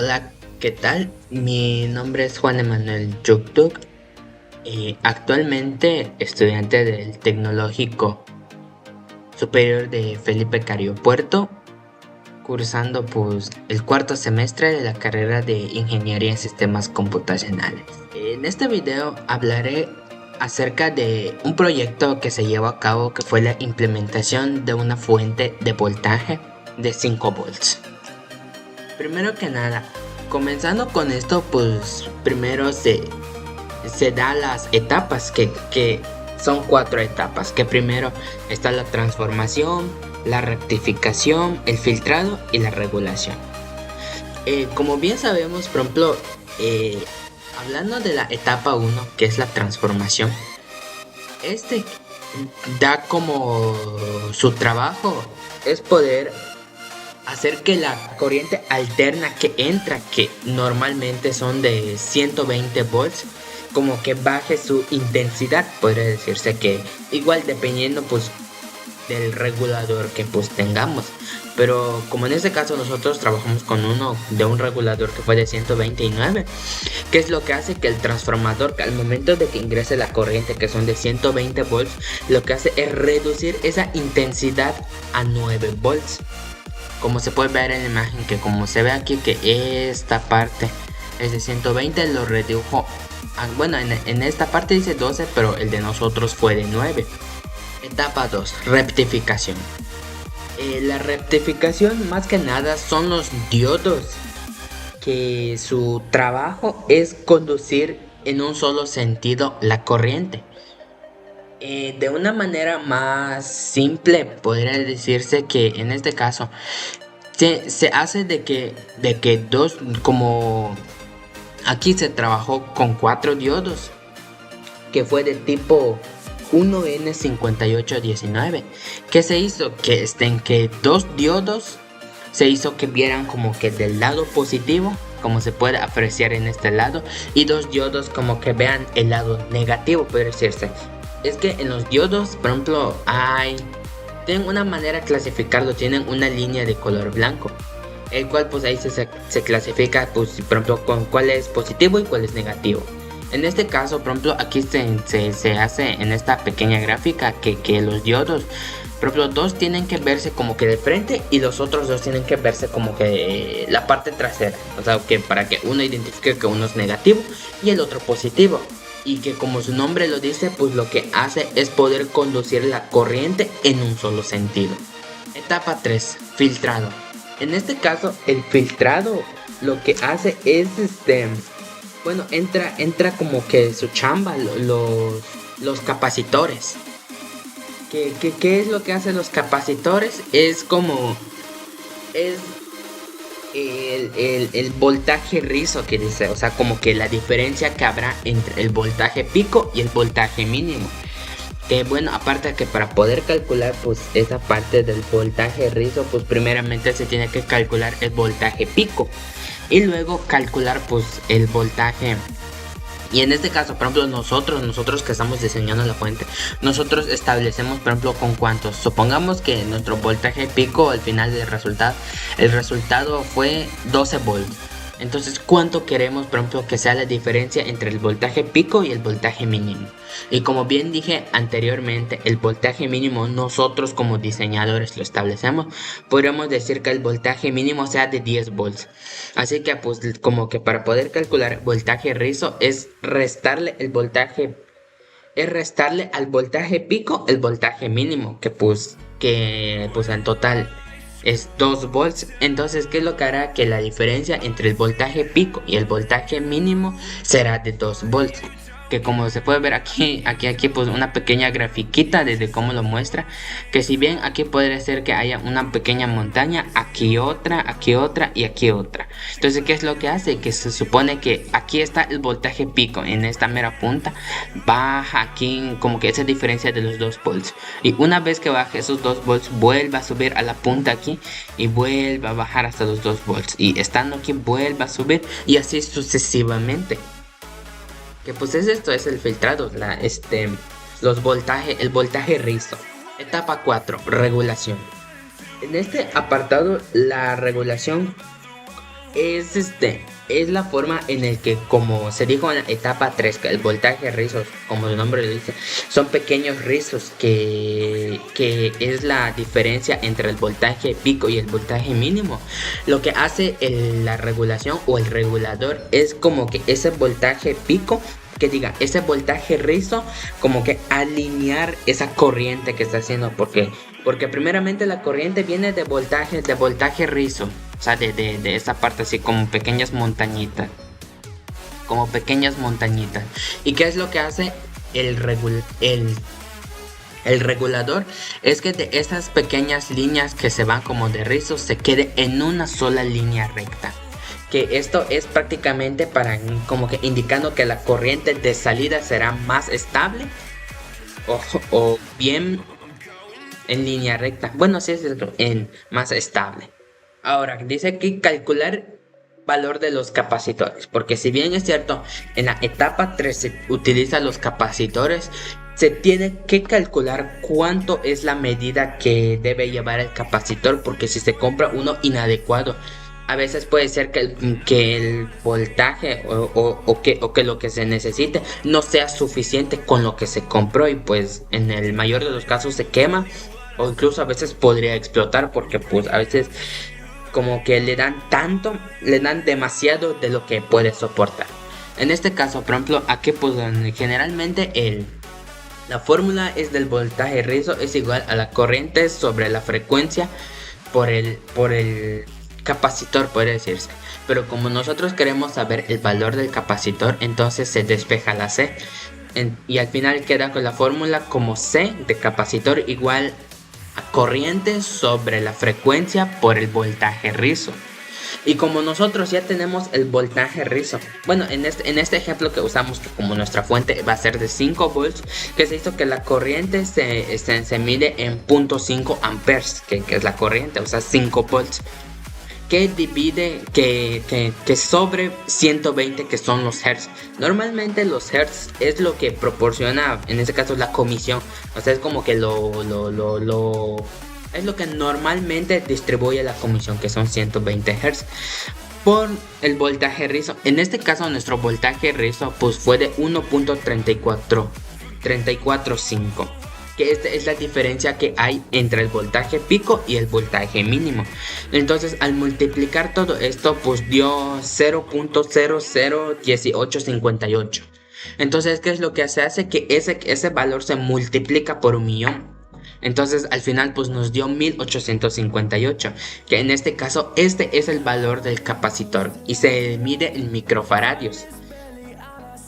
Hola, ¿qué tal? Mi nombre es Juan Emanuel Yuktuk y actualmente estudiante del Tecnológico Superior de Felipe Cario Puerto, cursando pues el cuarto semestre de la carrera de Ingeniería en Sistemas Computacionales. En este video hablaré acerca de un proyecto que se llevó a cabo que fue la implementación de una fuente de voltaje de 5 volts. Primero que nada, comenzando con esto, pues primero se da las etapas, que son 4 etapas, que primero está la transformación, la rectificación, el filtrado y la regulación. Como bien sabemos, por ejemplo, hablando de la etapa 1, que es la transformación, este da como su trabajo es poder hacer que la corriente alterna que entra, que normalmente son de 120 volts, como que baje su intensidad. Podría decirse que igual dependiendo pues del regulador que pues tengamos, pero como en este caso nosotros trabajamos con uno de un regulador que fue de 129, que es lo que hace que el transformador, que al momento de que ingrese la corriente, que son de 120 volts, lo que hace es reducir esa intensidad a 9 volts. Como se puede ver en la imagen, que como se ve aquí, que esta parte es de 120, lo redujo bueno, en esta parte dice 12, pero el de nosotros fue de 9. Etapa 2, rectificación. La rectificación más que nada son los diodos, que su trabajo es conducir en un solo sentido la corriente. De una manera más simple podría decirse que en este caso se hace de que dos, como aquí se trabajó con 4 diodos, que fue del tipo 1N5819, que se hizo que 2 diodos se hizo que vieran como que del lado positivo, como se puede apreciar en este lado, y 2 diodos como que vean el lado negativo, puede decirse. Es que en los diodos, por ejemplo, tienen una manera de clasificarlo, tienen una línea de color blanco, el cual pues ahí se clasifica, pues por ejemplo, con cuál es positivo y cuál es negativo. En este caso, por ejemplo, aquí se hace en esta pequeña gráfica que los diodos, por ejemplo, 2 tienen que verse como que de frente y los otros 2 tienen que verse como que la parte trasera. O sea, que para que uno identifique que uno es negativo y el otro positivo. Y que como su nombre lo dice, pues lo que hace es poder conducir la corriente en un solo sentido. Etapa 3, filtrado. En este caso, el filtrado lo que hace es bueno, entra como que su chamba, los capacitores. ¿Qué es lo que hacen los capacitores? Es como es el voltaje rizo que dice, o sea, como que la diferencia que habrá entre el voltaje pico y el voltaje mínimo. Que bueno, aparte de que para poder calcular pues esa parte del voltaje rizo, pues primeramente se tiene que calcular el voltaje pico y luego calcular pues el voltaje. Y en este caso, por ejemplo, nosotros que estamos diseñando la fuente, nosotros establecemos, por ejemplo, con cuántos. Supongamos que nuestro voltaje pico al final del resultado, el resultado fue 12 volts. Entonces, ¿cuánto queremos, por ejemplo, que sea la diferencia entre el voltaje pico y el voltaje mínimo? Y como bien dije anteriormente, el voltaje mínimo nosotros como diseñadores lo establecemos. Podríamos decir que el voltaje mínimo sea de 10 volts. Así que pues como que para poder calcular voltaje rizo es restarle al voltaje pico el voltaje mínimo, que pues en total es 2 volts. Entonces, ¿qué es lo que hará? Que la diferencia entre el voltaje pico y el voltaje mínimo será de 2 volts. Que como se puede ver aquí, pues una pequeña grafiquita desde cómo lo muestra. Que si bien aquí puede ser que haya una pequeña montaña, aquí otra y aquí otra. Entonces, ¿qué es lo que hace? Que se supone que aquí está el voltaje pico en esta mera punta. Baja aquí como que esa diferencia de los 2 volts. Y una vez que baje esos 2 volts, vuelve a subir a la punta aquí y vuelve a bajar hasta los 2 volts. Y estando aquí vuelve a subir y así sucesivamente. Que pues es esto, es el filtrado, el voltaje rizo. Etapa 4, regulación. En este apartado, la regulación Es la forma en el que, como se dijo en la etapa 3 que el voltaje rizos, como su nombre lo dice, son pequeños rizos que es la diferencia entre el voltaje pico y el voltaje mínimo. Lo que hace la regulación o el regulador es como que ese voltaje pico, que diga, ese voltaje rizo, como que alinear esa corriente que está haciendo, porque primeramente la corriente viene de voltaje rizo, o sea, de esa parte así como pequeñas montañitas. ¿Y qué es lo que hace el regulador? Es que de esas pequeñas líneas que se van como de rizo se quede en una sola línea recta. Que esto es prácticamente para como que indicando que la corriente de salida será más estable o bien en línea recta. Bueno, sí es cierto, en más estable. Ahora, dice que calcular valor de los capacitores, porque si bien es cierto, en la etapa 3 se utiliza los capacitores, se tiene que calcular cuánto es la medida que debe llevar el capacitor, porque si se compra uno inadecuado, a veces puede ser que el voltaje o que lo que se necesite no sea suficiente con lo que se compró, y pues en el mayor de los casos se quema o incluso a veces podría explotar, porque pues a veces como que le dan demasiado de lo que puede soportar. En este caso, por ejemplo, aquí pues generalmente la fórmula es del voltaje rizo es igual a la corriente sobre la frecuencia por el capacitor, podría decirse. Pero como nosotros queremos saber el valor del capacitor, entonces se despeja la C. Y al final queda con la fórmula como C de capacitor igual a corriente sobre la frecuencia por el voltaje rizo. Y como nosotros ya tenemos el voltaje rizo, bueno, en este ejemplo que usamos, que como nuestra fuente va a ser de 5 volts, que se hizo que la corriente se mide en 0.5 amperes, que es la corriente, o sea, 5 volts. Que divide que sobre 120, que son los hertz. Normalmente los hertz es lo que proporciona, en este caso, la comisión. O sea, es como que es lo que normalmente distribuye la comisión, que son 120 hertz por el voltaje rizo. En este caso nuestro voltaje rizo pues fue de 1.345, que esta es la diferencia que hay entre el voltaje pico y el voltaje mínimo. Entonces al multiplicar todo esto pues dio 0.001858. Entonces, ¿qué es lo que se hace? Que ese valor se multiplica por 1.000.000. Entonces al final pues nos dio 1858, que en este caso este es el valor del capacitor y se mide en microfaradios.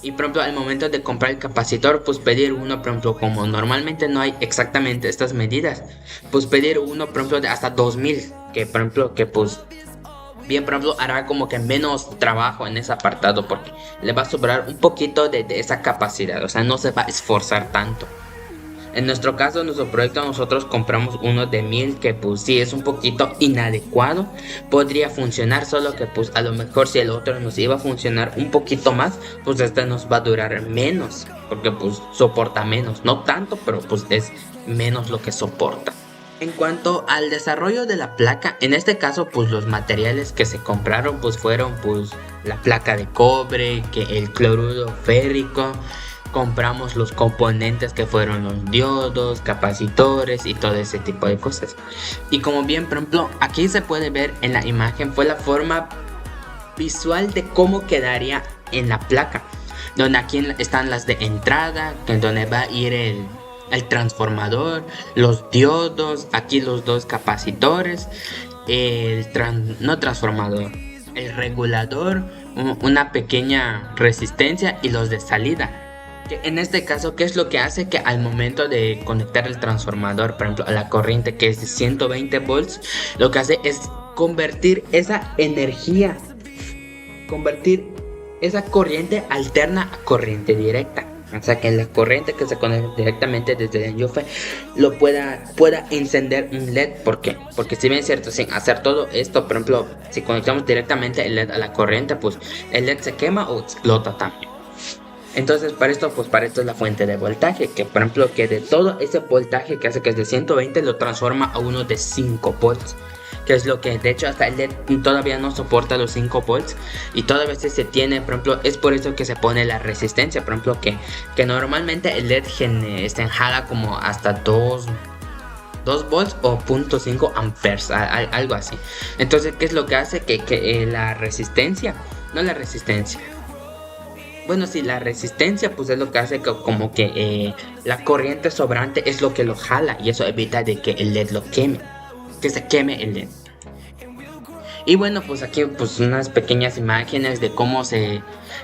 Y por ejemplo, al momento de comprar el capacitor, pues pedir uno, por ejemplo, como normalmente no hay exactamente estas medidas, pues pedir uno, por ejemplo, de hasta 2000, que por ejemplo, que pues bien, por ejemplo, hará como que menos trabajo en ese apartado, porque le va a sobrar un poquito de esa capacidad, o sea, no se va a esforzar tanto. En nuestro caso, en nuestro proyecto, nosotros compramos uno de 1000, que pues sí es un poquito inadecuado. Podría funcionar, solo que pues a lo mejor si el otro nos iba a funcionar un poquito más, pues este nos va a durar menos, porque pues soporta menos, no tanto, pero pues es menos lo que soporta. En cuanto al desarrollo de la placa, en este caso pues los materiales que se compraron pues fueron pues la placa de cobre, que el cloruro férrico. Compramos los componentes que fueron los diodos, capacitores y todo ese tipo de cosas. Y como bien, por ejemplo, aquí se puede ver en la imagen, fue la forma visual de cómo quedaría en la placa. Donde aquí están las de entrada, en donde va a ir el transformador, los diodos, aquí los dos capacitores, no transformador, el regulador, una pequeña resistencia y los de salida. En este caso, ¿qué es lo que hace? Que al momento de conectar el transformador, por ejemplo, a la corriente que es de 120 volts, lo que hace es convertir esa energía, convertir esa corriente alterna a corriente directa. O sea, que la corriente que se conecta directamente desde el enchufe lo pueda encender un LED. ¿Por qué? Porque si bien es cierto, sin hacer todo esto, por ejemplo, si conectamos directamente el LED a la corriente, pues el LED se quema o explota también. Entonces para esto es la fuente de voltaje, que por ejemplo que de todo ese voltaje que hace que es de 120 lo transforma a uno de 5 volts, que es lo que de hecho hasta el LED todavía no soporta los 5 volts y todavía se tiene, por ejemplo, es por eso que se pone la resistencia, por ejemplo, que normalmente el LED jala como hasta 2 volts o 0.5 amperes, algo así. Entonces, ¿qué es lo que hace? Que la resistencia, no la resistencia, bueno, sí, la resistencia pues es lo que hace que como que la corriente sobrante es lo que lo jala y eso evita de que el LED lo queme, que se queme el LED. Y bueno, pues aquí pues unas pequeñas imágenes de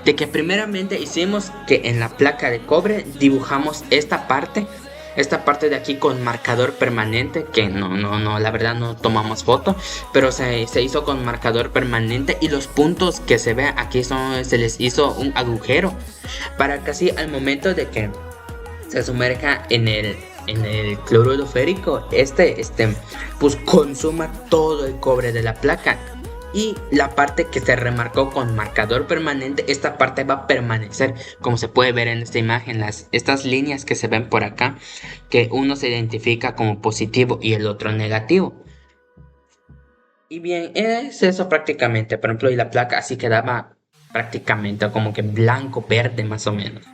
de que primeramente hicimos que en la placa de cobre dibujamos esta parte de aquí con marcador permanente, que no, la verdad no tomamos foto, pero se hizo con marcador permanente y los puntos que se ven aquí se les hizo un agujero para que así al momento de que se sumerja en el cloruro férico, pues consuma todo el cobre de la placa. Y la parte que se remarcó con marcador permanente, esta parte va a permanecer, como se puede ver en esta imagen, estas líneas que se ven por acá, que uno se identifica como positivo y el otro negativo. Y bien, es eso prácticamente, por ejemplo, y la placa así quedaba prácticamente como que blanco, verde más o menos.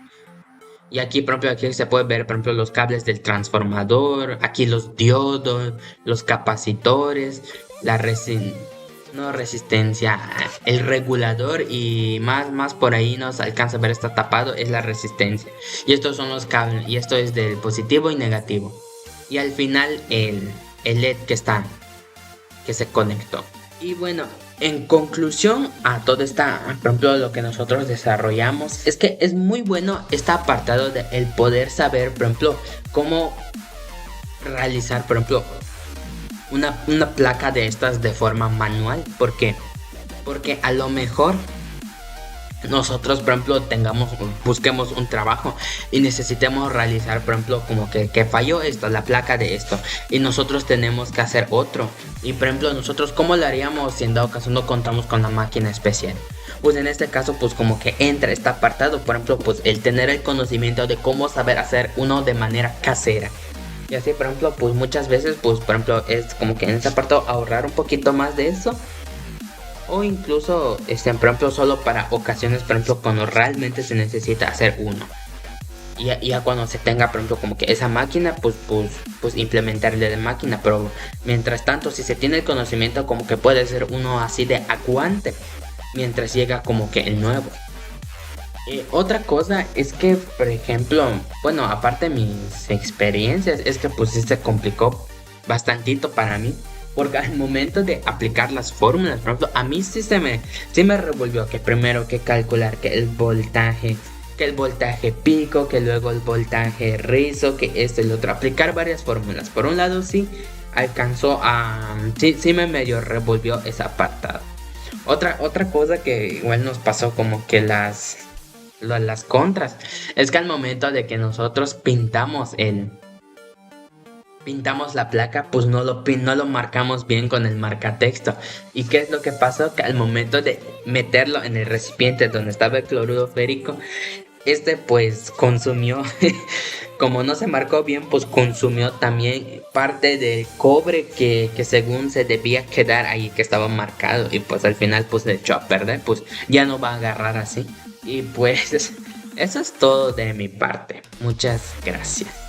Y aquí, por ejemplo, aquí se puede ver, por ejemplo, los cables del transformador, aquí los diodos, los capacitores, la resistencia, el regulador y más por ahí no se alcanza a ver, está tapado, es la resistencia. Y estos son los cables, y esto es del positivo y negativo. Y al final el LED que se conectó. Y bueno, en conclusión a todo por ejemplo, lo que nosotros desarrollamos, es que es muy bueno este apartado de el poder saber, por ejemplo, cómo realizar, por ejemplo, una placa de estas de forma manual. ¿Por qué? Porque a lo mejor nosotros, por ejemplo, busquemos un trabajo y necesitemos realizar, por ejemplo, como que falló esto, la placa de esto, y nosotros tenemos que hacer otro. Y por ejemplo, nosotros, ¿cómo lo haríamos si en dado caso no contamos con la máquina especial? Pues en este caso, pues como que entra este apartado, por ejemplo, pues el tener el conocimiento de cómo saber hacer uno de manera casera. Y así, por ejemplo, pues muchas veces, pues por ejemplo, es como que en este apartado ahorrar un poquito más de eso. O incluso, por ejemplo, solo para ocasiones, por ejemplo, cuando realmente se necesita hacer uno. Y ya cuando se tenga, por ejemplo, como que esa máquina, pues implementarle de máquina. Pero mientras tanto, si se tiene el conocimiento, como que puede ser uno así de aguante, mientras llega como que el nuevo. Otra cosa es que, por ejemplo, bueno, aparte de mis experiencias, es que pues sí se complicó bastantito para mí. Porque al momento de aplicar las fórmulas, por ejemplo, a mí sí me revolvió que primero que calcular que el voltaje pico, que luego el voltaje rizo, que esto y lo otro, aplicar varias fórmulas. Por un lado sí sí me medio revolvió esa apartado. Otra cosa que igual nos pasó como que las contras, es que al momento de que nosotros pintamos la placa, pues no lo marcamos bien con el marcatexto. ¿Y qué es lo que pasó? Que al momento de meterlo en el recipiente donde estaba el cloruro férico, pues consumió, como no se marcó bien, pues consumió también parte del cobre que según se debía quedar ahí, que estaba marcado, y pues al final pues le echó a perder, pues ya no va a agarrar así. Y pues eso es todo de mi parte. Muchas gracias.